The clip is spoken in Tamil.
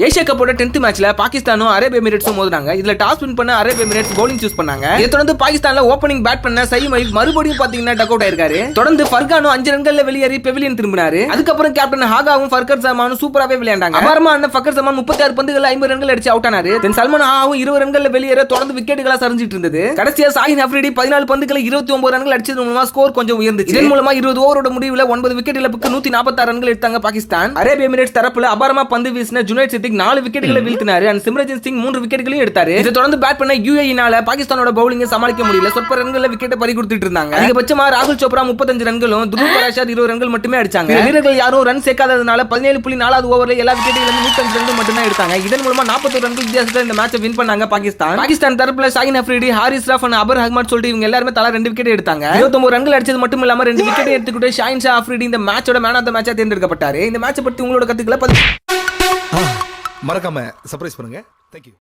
ஏசியா கப்போட 10th மேட்ச்ல பாகிஸ்தானும் அரேப் எமிரேட்ஸும் மோதினாங்க. இதுல டாஸ் வின் பண்ண அரேப் எமிரேட்ஸ் பவுலிங் சூஸ் பண்ணாங்க. இதை தொடர்ந்து பாகிஸ்தான்ல ஓப்பனிங் பேட் பண்ண சயீம் அயூப் மறுபடியும் பாத்தீங்கன்னா டக் அவுட் ஆயிருக்காரு. தொடர்ந்து ஃபர்கானும் 5 ரன்கள்ல வெளியேறி பெவிலியன் திரும்பினாரு. அதுக்கப்புறம் கேப்டன் ஹாகாவும் ஃபர்கர் ஜமானும் சூப்பராவே விளையாண்டாங்க. அபாரமா அந்த ஃபர்கர் ஜமான் 36 பந்துகள் 50 ரன்கள் அடிச்சு அவுட் ஆனாரு. தென் சல்மான் ஆவும் 20 ரன்கள்ல வெளியேற தொடர்ந்து விக்கெட்டுகளா சரிஞ்சிட்டு இருந்தது. கடைசியா ஷாஹின் அஃப்ரிடி 14 பந்துகளை 29 ரன்கள் அடிச்சது மூலமா ஸ்கோர் கொஞ்சம் உயர்ந்துச்சு. இதன் மூலமா 20 ஓவரோட முடிவுல 9 விக்கெட் இழப்புக்கு 146 ரன்கள் எடுத்தாங்க பாகிஸ்தான். அரேப் எமிரேட்ஸ் தரப்புல அபாரமா பந்து வீசின ஜுனைத் சித்திக் 4 விக்கெட்டுகளை வீழ்த்தினாரு. and சிம்ரன்ஜித் சிங் 3 விக்கெட்டுகளையும் எடுத்தாரு. இதை தொடர்ந்து பேட் பண்ண யுஏஇனால பாகிஸ்தானோட பவுலிங்கை சமாளிக்க முடியல. சொற்ப ரன்கள்ல விக்கெட்டை பறி கொடுத்துட்டு இருந்தாங்க. அதிகபட்சமா ராகுல் சோப்ரா 35 ரன்களும் துருவ் பராஷர் 20 ரன்கள் மட்டுமே அடிச்சாங்க. வீரர்கள் யாரும் ரன் சேர்க்காததுனால 17.4 ஓவர்ல எல்லா விக்கெட்டுகளும் 105 ரன்கள் மட்டுமே எடுத்தாங்க. இதன் மூலமா 41 ரன்கள் வித்தியாசத்துல இந்த மேட்சை வின் பண்ணாங்க பாகிஸ்தான் தரப்புல ஷாஹின் அஃப்ரிடி, ஹாரிஸ் ராஃப் and அபர் அஹ்மத் சொல்லிட்டு இவங்க எல்லாரும் தலா 2 விக்கெட் எடுத்தாங்க. 29 ரன்கள் அடிச்சது மட்டும் இல்லாம 2 விக்கெட் எடுத்துக்கிட்டு ஷாஹின் ஷா அஃப்ரிடி இந்த மேட்சோட மேன் ஆஃப் தி மேட்சா தேர்ந்தெடுக்கப்பட்டாரு. இந்த மேட்சை பத்தி உங்களோட கருத்துக்களை மறக்காம சர்ப்ரைஸ் பண்ணுங்க. தேங்க்யூ.